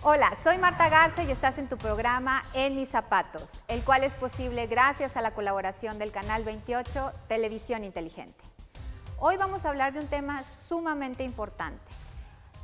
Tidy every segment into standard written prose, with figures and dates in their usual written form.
Hola, soy Marta Garza y estás en tu programa En Mis Zapatos, el cual es posible gracias a la colaboración del Canal 28 Televisión Inteligente. Hoy vamos a hablar de un tema sumamente importante,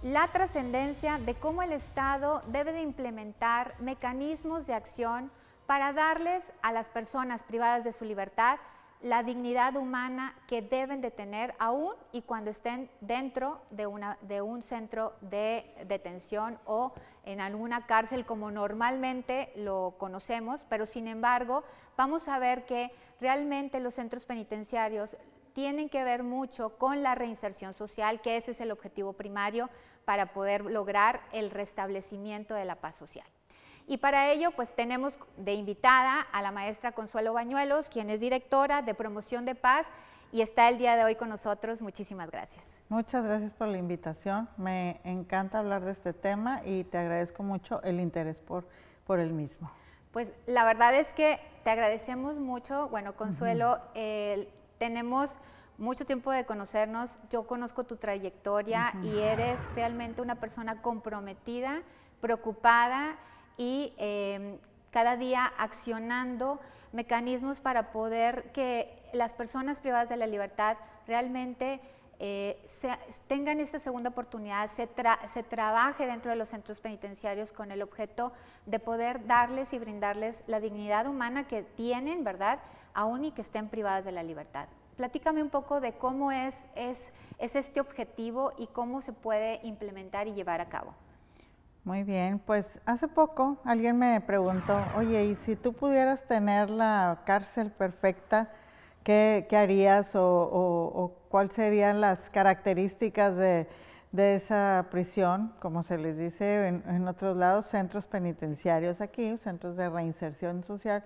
la trascendencia de cómo el Estado debe de implementar mecanismos de acción para darles a las personas privadas de su libertad la dignidad humana que deben de tener aún y cuando estén dentro de un centro de detención o en alguna cárcel como normalmente lo conocemos, pero sin embargo vamos a ver que realmente los centros penitenciarios tienen que ver mucho con la reinserción social, que ese es el objetivo primario para poder lograr el restablecimiento de la paz social. Y para ello, pues tenemos de invitada a la maestra Consuelo Bañuelos, quien es directora de Promoción de Paz y está el día de hoy con nosotros. Muchísimas gracias. Muchas gracias por la invitación. Me encanta hablar de este tema y te agradezco mucho el interés por el mismo. Pues la verdad es que te agradecemos mucho. Bueno, Consuelo, tenemos mucho tiempo de conocernos. Yo conozco tu trayectoria y eres realmente una persona comprometida, preocupada y cada día accionando mecanismos para poder que las personas privadas de la libertad realmente tengan esta segunda oportunidad, se trabaje dentro de los centros penitenciarios con el objeto de poder darles y brindarles la dignidad humana que tienen, ¿verdad?, aún y que estén privadas de la libertad. Platícame un poco de cómo es este objetivo y cómo se puede implementar y llevar a cabo. Muy bien, pues hace poco alguien me preguntó, oye, ¿y si tú pudieras tener la cárcel perfecta, qué harías o cuáles serían las características de esa prisión, como se les dice en otros lados, centros penitenciarios aquí, centros de reinserción social?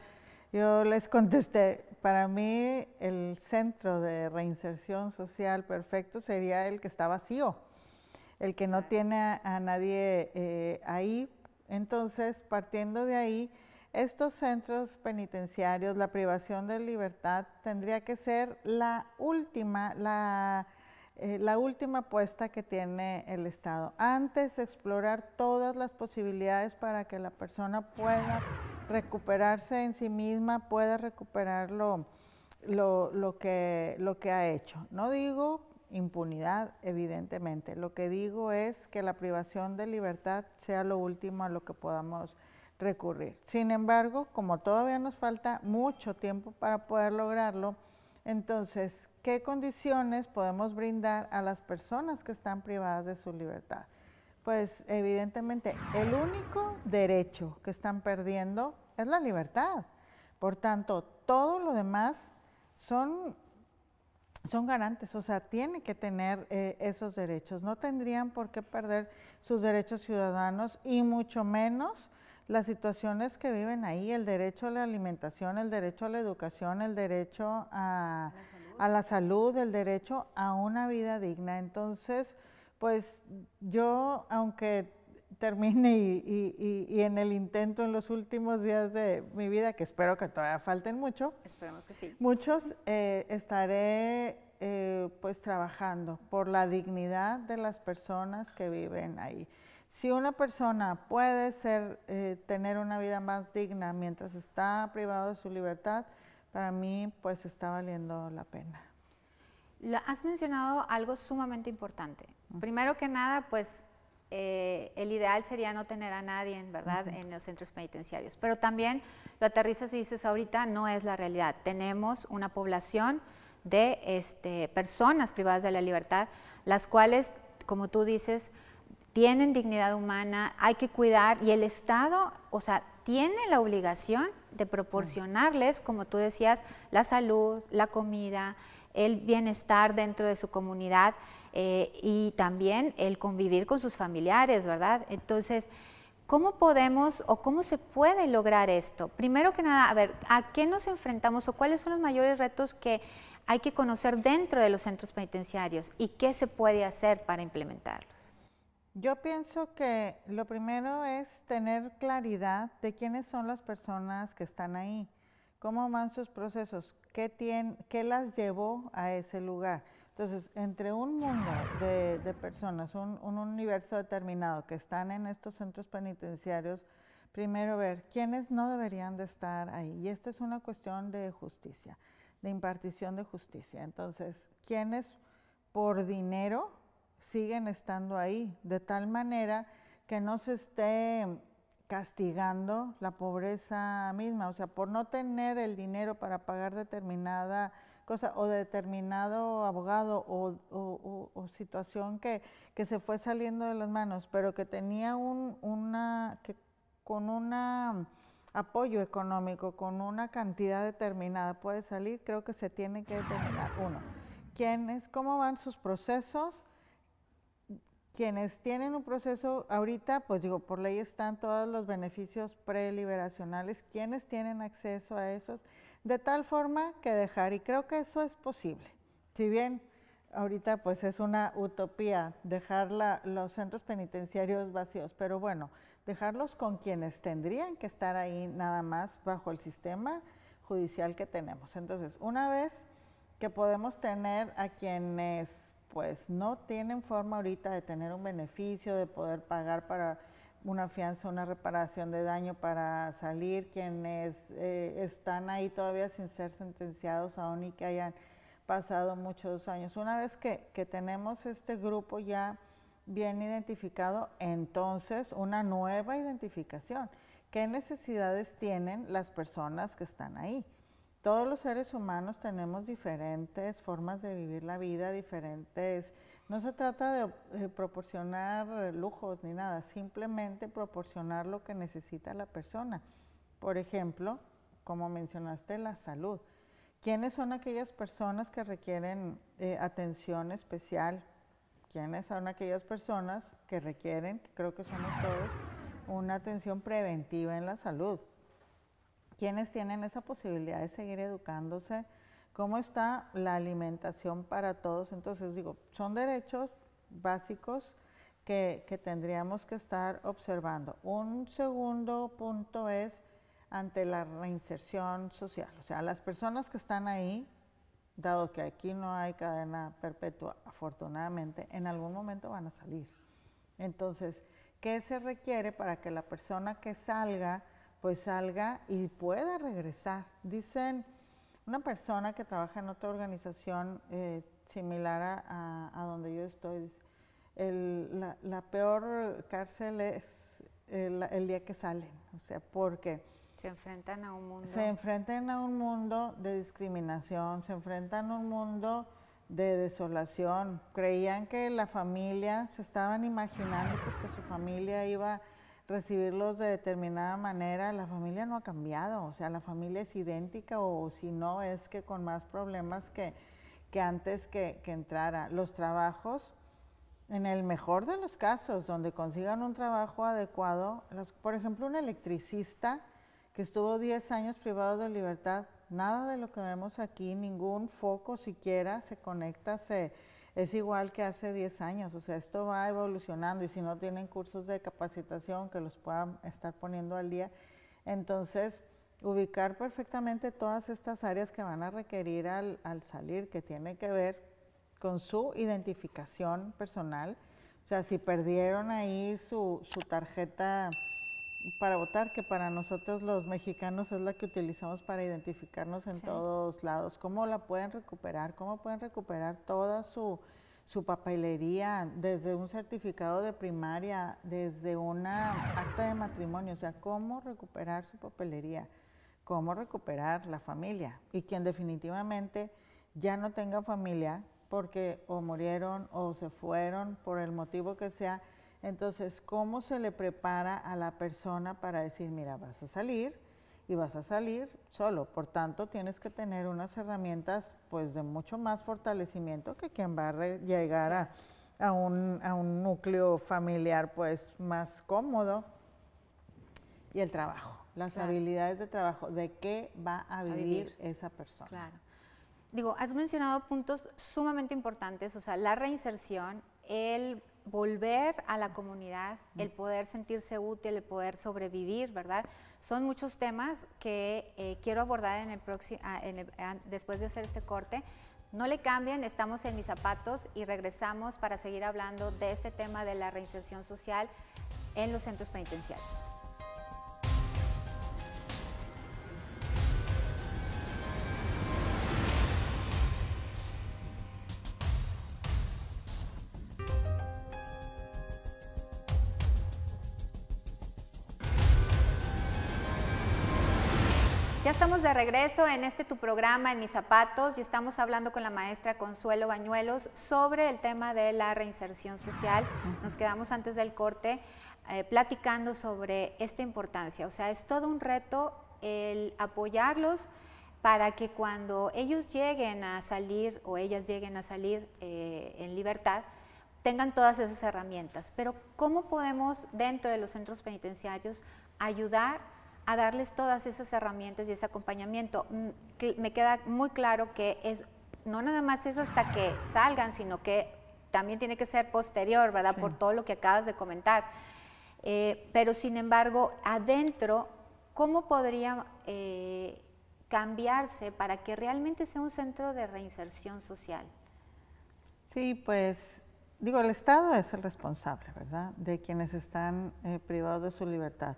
Yo les contesté, para mí el centro de reinserción social perfecto sería el que está vacío, el que no tiene a nadie ahí. Entonces, partiendo de ahí, estos centros penitenciarios, la privación de libertad, tendría que ser la última apuesta que tiene el Estado. Antes de explorar todas las posibilidades para que la persona pueda recuperarse en sí misma, pueda recuperar lo que ha hecho. No digo impunidad, evidentemente. Lo que digo es que la privación de libertad sea lo último a lo que podamos recurrir. Sin embargo, como todavía nos falta mucho tiempo para poder lograrlo, entonces, ¿qué condiciones podemos brindar a las personas que están privadas de su libertad? Pues evidentemente el único derecho que están perdiendo es la libertad. Por tanto, todo lo demás son garantes, o sea, tienen que tener esos derechos. No tendrían por qué perder sus derechos ciudadanos y mucho menos las situaciones que viven ahí, el derecho a la alimentación, el derecho a la educación, el derecho a la salud, el derecho a una vida digna. Entonces, pues yo, aunque termine y en el intento en los últimos días de mi vida, que espero que todavía falten mucho, esperemos que sí, muchos, estaré pues trabajando por la dignidad de las personas que viven ahí. Si una persona puede tener una vida más digna mientras está privado de su libertad, para mí pues está valiendo la pena. Has mencionado algo sumamente importante. Primero que nada, pues el ideal sería no tener a nadie, ¿verdad?, en los centros penitenciarios. Pero también lo aterrizas y dices, ahorita no es la realidad. Tenemos una población de personas privadas de la libertad, las cuales, como tú dices, tienen dignidad humana, hay que cuidar, y el Estado, o sea, tiene la obligación de proporcionarles, como tú decías, la salud, la comida, el bienestar dentro de su comunidad y también el convivir con sus familiares, ¿verdad? Entonces, ¿cómo podemos o cómo se puede lograr esto? Primero que nada, a ver, ¿a qué nos enfrentamos o cuáles son los mayores retos que hay que conocer dentro de los centros penitenciarios y qué se puede hacer para implementarlos? Yo pienso que lo primero es tener claridad de quiénes son las personas que están ahí, cómo van sus procesos, qué las llevó a ese lugar. Entonces, entre un mundo de personas, un universo determinado que están en estos centros penitenciarios, primero ver quiénes no deberían de estar ahí. Y esto es una cuestión de justicia, de impartición de justicia. Entonces, quiénes por dinero siguen estando ahí, de tal manera que no se esté castigando la pobreza misma, o sea, por no tener el dinero para pagar determinada cosa o determinado abogado o situación que se fue saliendo de las manos, pero que tenía con un apoyo económico, con una cantidad determinada puede salir, creo que se tiene que determinar, uno, cómo van sus procesos. Quienes tienen un proceso, ahorita, pues digo, por ley están todos los beneficios preliberacionales, quienes tienen acceso a esos, de tal forma que dejar, y creo que eso es posible. Si bien ahorita pues es una utopía dejar los centros penitenciarios vacíos, pero bueno, dejarlos con quienes tendrían que estar ahí nada más bajo el sistema judicial que tenemos. Entonces, una vez que podemos tener a quienes pues no tienen forma ahorita de tener un beneficio, de poder pagar para una fianza, una reparación de daño para salir, quienes están ahí todavía sin ser sentenciados aún y que hayan pasado muchos años. Una vez que tenemos este grupo ya bien identificado, entonces una nueva identificación. ¿Qué necesidades tienen las personas que están ahí? Todos los seres humanos tenemos diferentes formas de vivir la vida, diferentes. No se trata de proporcionar lujos ni nada, simplemente proporcionar lo que necesita la persona. Por ejemplo, como mencionaste, la salud. ¿Quiénes son aquellas personas que requieren atención especial? ¿Quiénes son aquellas personas que requieren, que creo que somos todos, una atención preventiva en la salud? ¿Quiénes tienen esa posibilidad de seguir educándose? ¿Cómo está la alimentación para todos? Entonces, digo, son derechos básicos que tendríamos que estar observando. Un segundo punto es ante la reinserción social. O sea, las personas que están ahí, dado que aquí no hay cadena perpetua, afortunadamente, en algún momento van a salir. Entonces, ¿qué se requiere para que la persona que salga, pues salga y pueda regresar? Dicen, una persona que trabaja en otra organización similar a donde yo estoy, dice, la peor cárcel es el día que salen, o sea, porque se enfrentan a un mundo. Se enfrentan a un mundo de discriminación, se enfrentan a un mundo de desolación. Creían que la familia, se estaban imaginando pues que su familia iba recibirlos de determinada manera. La familia no ha cambiado, o sea, la familia es idéntica o si no es que con más problemas que antes que entrara. Los trabajos, en el mejor de los casos, donde consigan un trabajo adecuado, por ejemplo, un electricista que estuvo 10 años privado de libertad, nada de lo que vemos aquí, ningún foco siquiera se conecta, es igual que hace 10 años, o sea, esto va evolucionando y si no tienen cursos de capacitación que los puedan estar poniendo al día, entonces ubicar perfectamente todas estas áreas que van a requerir al salir, que tiene que ver con su identificación personal, o sea, si perdieron ahí su tarjeta para votar, que para nosotros los mexicanos es la que utilizamos para identificarnos en todos lados. ¿Cómo la pueden recuperar? ¿Cómo pueden recuperar toda su papelería, desde un certificado de primaria, desde una acta de matrimonio? O sea, ¿cómo recuperar su papelería? ¿Cómo recuperar la familia? Y quien definitivamente ya no tenga familia porque o murieron o se fueron por el motivo que sea. Entonces, ¿cómo se le prepara a la persona para decir, mira, vas a salir y vas a salir solo? Por tanto, tienes que tener unas herramientas pues de mucho más fortalecimiento que quien va a llegar a un núcleo familiar pues más cómodo. Y el trabajo, las habilidades de trabajo, ¿de qué va a vivir esa persona? Claro. Digo, has mencionado puntos sumamente importantes, o sea, la reinserción, el volver a la comunidad, el poder sentirse útil, el poder sobrevivir, ¿verdad? Son muchos temas que quiero abordar en el después de hacer este corte. No le cambien, estamos en Mis Zapatos y regresamos para seguir hablando de este tema de la reinserción social en los centros penitenciarios. Ya estamos de regreso en tu programa, en Mis Zapatos, y estamos hablando con la maestra Consuelo Bañuelos sobre el tema de la reinserción social. Nos quedamos antes del corte platicando sobre esta importancia. O sea, es todo un reto el apoyarlos para que cuando ellos lleguen a salir o ellas lleguen a salir en libertad, tengan todas esas herramientas. Pero ¿cómo podemos dentro de los centros penitenciarios ayudar a darles todas esas herramientas y ese acompañamiento? Me queda muy claro que no nada más es hasta que salgan, sino que también tiene que ser posterior, ¿verdad? Sí. Por todo lo que acabas de comentar. Pero sin embargo, adentro, ¿cómo podría cambiarse para que realmente sea un centro de reinserción social? Sí, pues, digo, el Estado es el responsable, ¿verdad?, de quienes están privados de su libertad.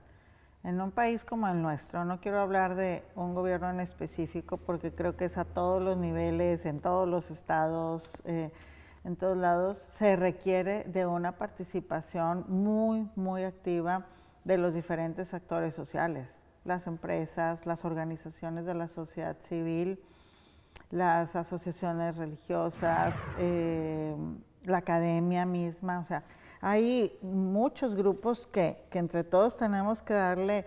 En un país como el nuestro, no quiero hablar de un gobierno en específico porque creo que es a todos los niveles, en todos los estados, en todos lados, se requiere de una participación muy, muy activa de los diferentes actores sociales, las empresas, las organizaciones de la sociedad civil, las asociaciones religiosas, la academia misma, o sea, hay muchos grupos que entre todos tenemos que darle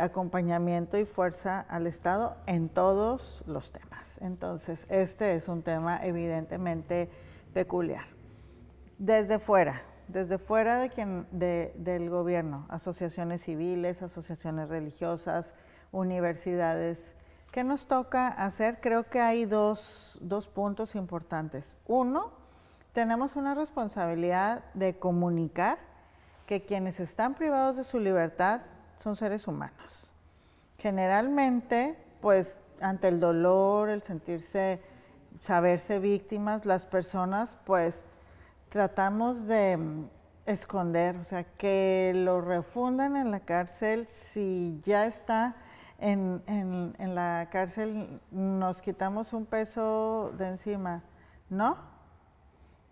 acompañamiento y fuerza al Estado en todos los temas. Entonces, este es un tema evidentemente peculiar. Desde fuera del gobierno, asociaciones civiles, asociaciones religiosas, universidades, ¿qué nos toca hacer? Creo que hay dos puntos importantes. Uno, tenemos una responsabilidad de comunicar que quienes están privados de su libertad son seres humanos. Generalmente, pues, ante el dolor, el saberse víctimas, las personas, pues, tratamos de esconder, o sea, que lo refundan en la cárcel. Si ya está en la cárcel, nos quitamos un peso de encima, ¿no?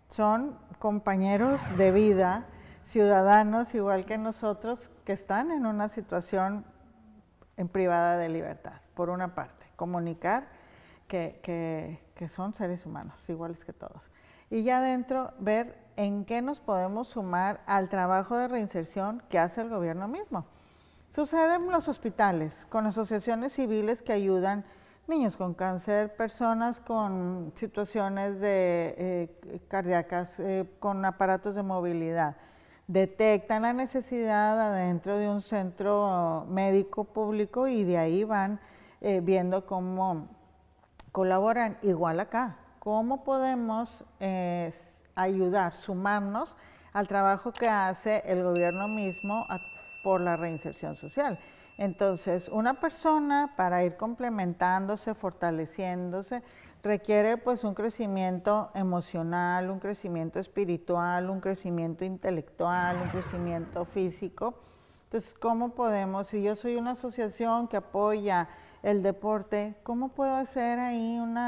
Son compañeros de vida, ciudadanos igual que nosotros, que están en una situación privada de libertad, por una parte. Comunicar que son seres humanos, iguales que todos. Y ya adentro, ver en qué nos podemos sumar al trabajo de reinserción que hace el gobierno mismo. Sucede en los hospitales, con asociaciones civiles que ayudan niños con cáncer, personas con situaciones cardíacas, con aparatos de movilidad. Detectan la necesidad adentro de un centro médico público y de ahí van viendo cómo colaboran. Igual acá, cómo podemos ayudar, sumarnos al trabajo que hace el gobierno mismo por la reinserción social. Entonces, una persona para ir complementándose, fortaleciéndose, requiere pues un crecimiento emocional, un crecimiento espiritual, un crecimiento intelectual, un crecimiento físico. Entonces, ¿cómo podemos? Si yo soy una asociación que apoya el deporte, ¿cómo puedo hacer ahí un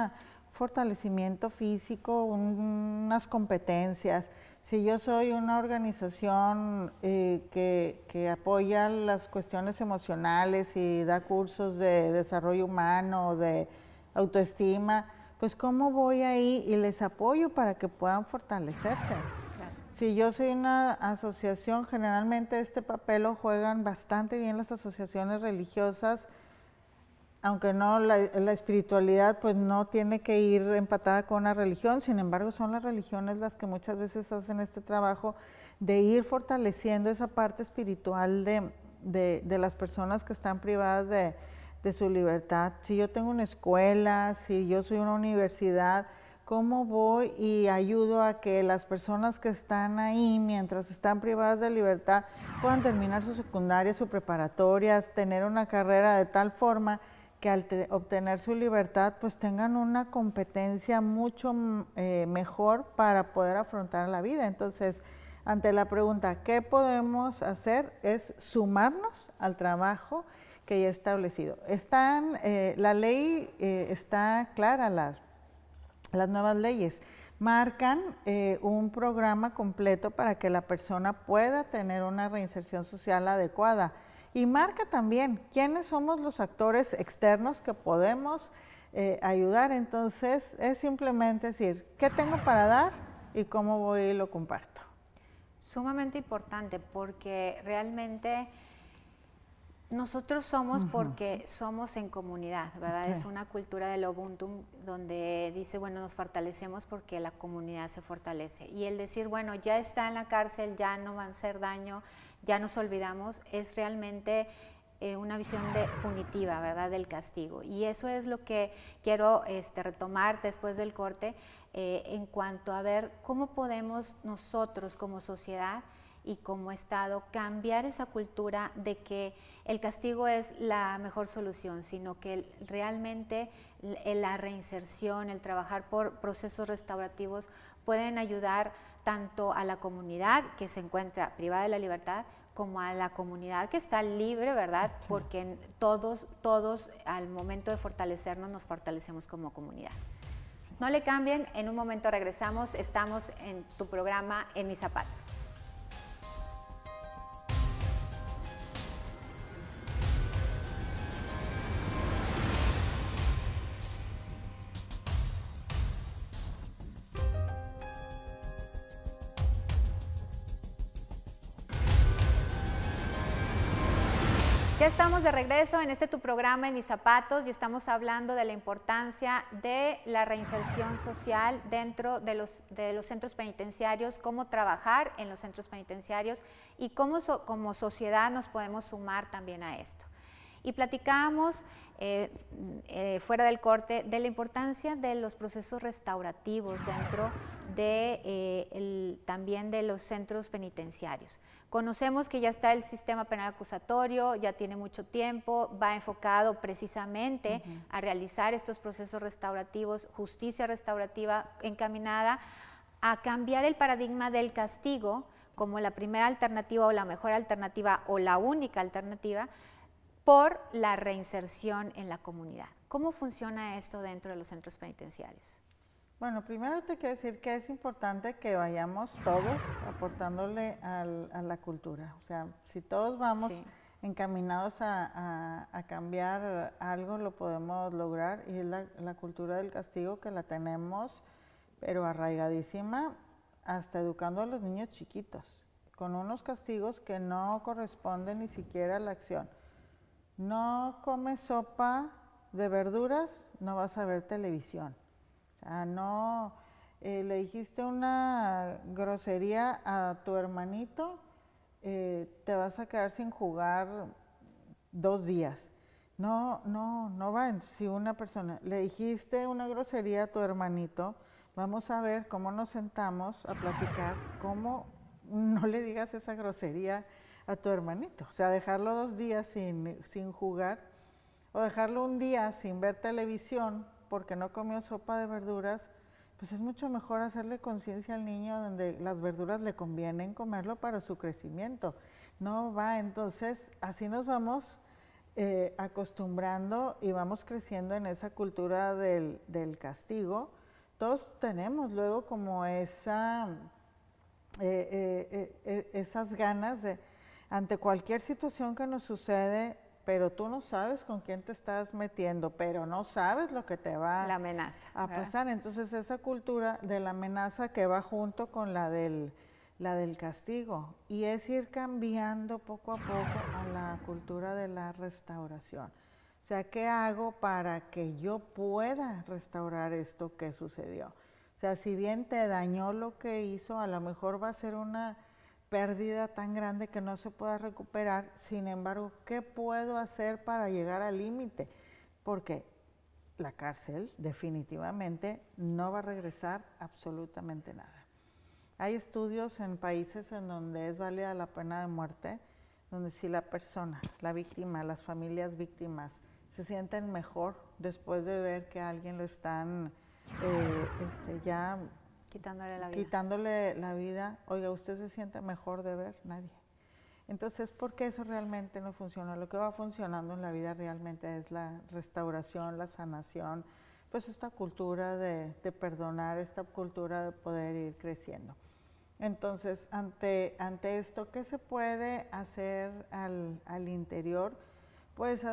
fortalecimiento físico, unas competencias? Si yo soy una organización que apoya las cuestiones emocionales y da cursos de desarrollo humano, de autoestima, pues ¿cómo voy ahí y les apoyo para que puedan fortalecerse? Claro. Si yo soy una asociación, generalmente este papel lo juegan bastante bien las asociaciones religiosas, aunque no la espiritualidad pues no tiene que ir empatada con una religión, sin embargo son las religiones las que muchas veces hacen este trabajo de ir fortaleciendo esa parte espiritual de las personas que están privadas de su libertad. Si yo tengo una escuela, si yo soy una universidad, ¿cómo voy y ayudo a que las personas que están ahí mientras están privadas de libertad puedan terminar su secundaria, su preparatoria, tener una carrera de tal forma que al obtener su libertad pues tengan una competencia mucho mejor para poder afrontar la vida. Entonces, ante la pregunta, ¿qué podemos hacer? Es sumarnos al trabajo que ya establecido. La ley está clara, las nuevas leyes marcan un programa completo para que la persona pueda tener una reinserción social adecuada. Y marca también quiénes somos los actores externos que podemos ayudar. Entonces, es simplemente decir, ¿qué tengo para dar y cómo voy y lo comparto? Sumamente importante, porque realmente nosotros somos porque somos en comunidad, ¿verdad? Es una cultura del Ubuntu donde dice, bueno, nos fortalecemos porque la comunidad se fortalece. Y el decir, bueno, ya está en la cárcel, ya no va a hacer daño, ya nos olvidamos, es realmente una visión punitiva, ¿verdad? Del castigo. Y eso es lo que quiero retomar después del corte en cuanto a ver cómo podemos nosotros como sociedad y como Estado cambiar esa cultura de que el castigo es la mejor solución, sino que realmente la reinserción, el trabajar por procesos restaurativos pueden ayudar tanto a la comunidad que se encuentra privada de la libertad como a la comunidad que está libre, ¿verdad? Porque todos al momento de fortalecernos nos fortalecemos como comunidad. No le cambien, en un momento regresamos, estamos en tu programa En Mis Zapatos. Ya estamos de regreso en tu programa En Mis Zapatos y estamos hablando de la importancia de la reinserción social dentro de los centros penitenciarios, cómo trabajar en los centros penitenciarios y cómo como sociedad nos podemos sumar también a esto. Y platicábamos fuera del corte de la importancia de los procesos restaurativos dentro también de los centros penitenciarios. Conocemos que ya está el sistema penal acusatorio, ya tiene mucho tiempo, va enfocado precisamente a realizar estos procesos restaurativos, justicia restaurativa encaminada a cambiar el paradigma del castigo como la primera alternativa o la mejor alternativa o la única alternativa por la reinserción en la comunidad. ¿Cómo funciona esto dentro de los centros penitenciarios? Bueno, primero te quiero decir que es importante que vayamos todos aportándole a la cultura. O sea, si todos vamos encaminados a cambiar algo, lo podemos lograr. Y es la cultura del castigo que la tenemos, pero arraigadísima, hasta educando a los niños chiquitos, con unos castigos que no corresponden ni siquiera a la acción. No comes sopa de verduras, no vas a ver televisión. No, le dijiste una grosería a tu hermanito, te vas a quedar sin jugar 2 días. No va. Si una persona le dijiste una grosería a tu hermanito, vamos a ver cómo nos sentamos a platicar, cómo no le digas esa grosería a tu hermanito. O sea, dejarlo 2 días sin jugar o dejarlo 1 día sin ver televisión porque no comió sopa de verduras, pues es mucho mejor hacerle conciencia al niño donde las verduras le convienen comerlo para su crecimiento. No va, entonces así nos vamos acostumbrando y vamos creciendo en esa cultura del castigo. Todos tenemos luego como esas ganas de, ante cualquier situación que nos sucede, pero tú no sabes con quién te estás metiendo, pero no sabes lo que te va la amenaza, a pasar. Entonces esa cultura de la amenaza que va junto con la del castigo, y es ir cambiando poco a poco a la cultura de la restauración. O sea, ¿qué hago para que yo pueda restaurar esto que sucedió? O sea, si bien te dañó lo que hizo, a lo mejor va a ser una pérdida tan grande que no se pueda recuperar. Sin embargo, ¿qué puedo hacer para llegar al límite? Porque la cárcel definitivamente no va a regresar absolutamente nada. Hay estudios en países en donde es válida la pena de muerte, donde si la persona, la víctima, las familias víctimas se sienten mejor después de ver que a alguien lo están ya quitándole la vida. Oiga, ¿usted se siente mejor de ver? Nadie. Entonces, ¿por qué eso realmente no funciona? Lo que va funcionando en la vida realmente es la restauración, la sanación, pues esta cultura de perdonar, esta cultura de poder ir creciendo. Entonces, ante esto, ¿qué se puede hacer al interior? Pues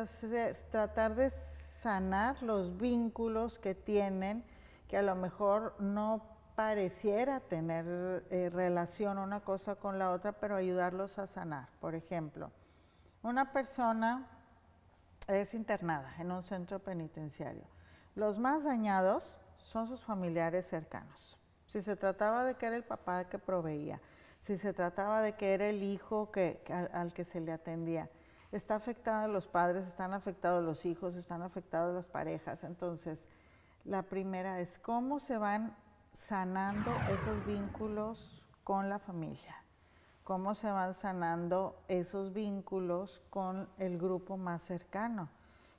tratar de sanar los vínculos que tienen, que a lo mejor no pareciera tener relación una cosa con la otra, pero ayudarlos a sanar. Por ejemplo, una persona es internada en un centro penitenciario. Los más dañados son sus familiares cercanos. Si se trataba de que era el papá que proveía, si se trataba de que era el hijo al que se le atendía, está afectado los padres, están afectados los hijos, están afectados las parejas. Entonces, la primera es cómo se van sanando esos vínculos con la familia, cómo se van sanando esos vínculos con el grupo más cercano.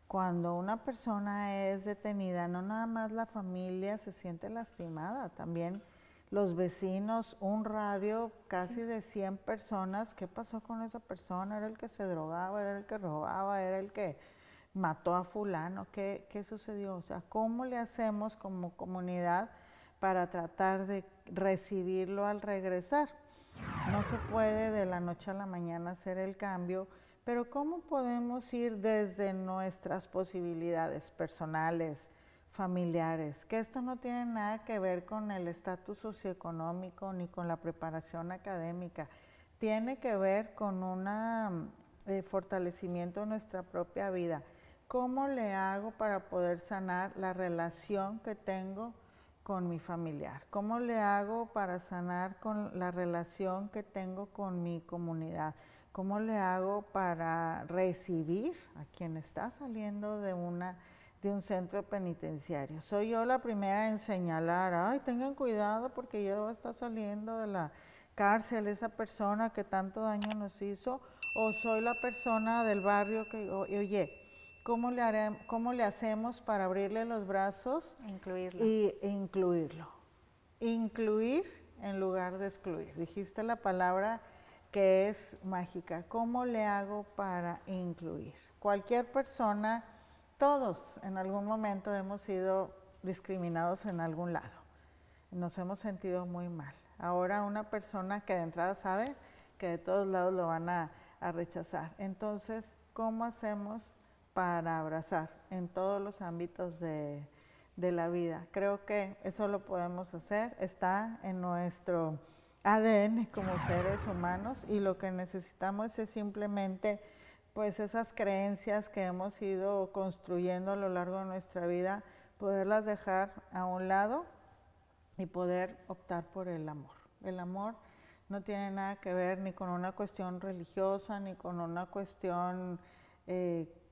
Cuando una persona es detenida, no nada más la familia se siente lastimada, también los vecinos, un radio casi de 100 personas, ¿qué pasó con esa persona? ¿Era el que se drogaba? ¿Era el que robaba? ¿Era el que mató a fulano? ¿Qué sucedió? O sea, ¿cómo le hacemos como comunidad para tratar de recibirlo al regresar? No se puede de la noche a la mañana hacer el cambio, pero ¿cómo podemos ir desde nuestras posibilidades personales, familiares? Que esto no tiene nada que ver con el estatus socioeconómico ni con la preparación académica. Tiene que ver con un fortalecimiento de nuestra propia vida. ¿Cómo le hago para poder sanar la relación que tengo con mi familiar? ¿Cómo le hago para sanar con la relación que tengo con mi comunidad? ¿Cómo le hago para recibir a quien está saliendo de un centro penitenciario? Soy yo la primera en señalar, ay, tengan cuidado porque ya está saliendo de la cárcel esa persona que tanto daño nos hizo, o soy la persona del barrio que, oye, ¿cómo le hacemos para abrirle los brazos? E incluirlo. Incluir en lugar de excluir. Dijiste la palabra que es mágica. ¿Cómo le hago para incluir? Cualquier persona, todos en algún momento hemos sido discriminados en algún lado. Nos hemos sentido muy mal. Ahora una persona que de entrada sabe que de todos lados lo van a rechazar. Entonces, ¿cómo hacemos para abrazar en todos los ámbitos de la vida? Creo que eso lo podemos hacer, está en nuestro ADN como seres humanos, y lo que necesitamos es simplemente pues esas creencias que hemos ido construyendo a lo largo de nuestra vida, poderlas dejar a un lado y poder optar por el amor. El amor no tiene nada que ver ni con una cuestión religiosa, ni con una cuestión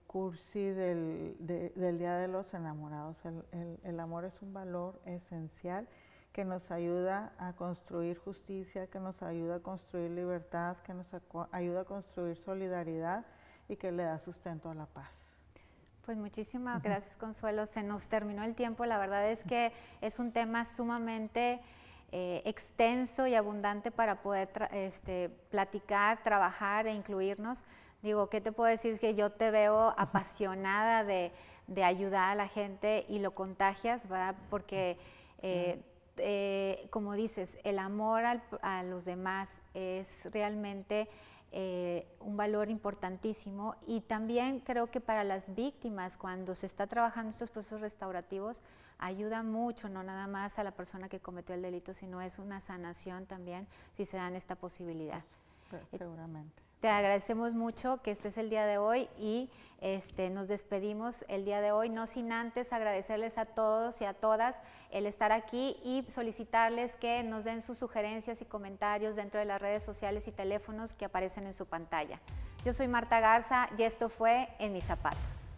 cursi del Día de los Enamorados. El amor es un valor esencial que nos ayuda a construir justicia, que nos ayuda a construir libertad, que nos ayuda a construir solidaridad y que le da sustento a la paz. Pues muchísimas gracias, Consuelo. Se nos terminó el tiempo. La verdad es que es un tema sumamente extenso y abundante para poder platicar, trabajar e incluirnos. Digo, ¿qué te puedo decir? Que yo te veo apasionada de ayudar a la gente y lo contagias, ¿verdad? Porque como dices, el amor a los demás es realmente un valor importantísimo, y también creo que para las víctimas, cuando se está trabajando estos procesos restaurativos, ayuda mucho, no nada más a la persona que cometió el delito, sino es una sanación también si se dan esta posibilidad. Pues, seguramente. Te agradecemos mucho que estés el día de hoy, y nos despedimos el día de hoy, no sin antes agradecerles a todos y a todas el estar aquí y solicitarles que nos den sus sugerencias y comentarios dentro de las redes sociales y teléfonos que aparecen en su pantalla. Yo soy Marta Garza y esto fue En Mis Zapatos.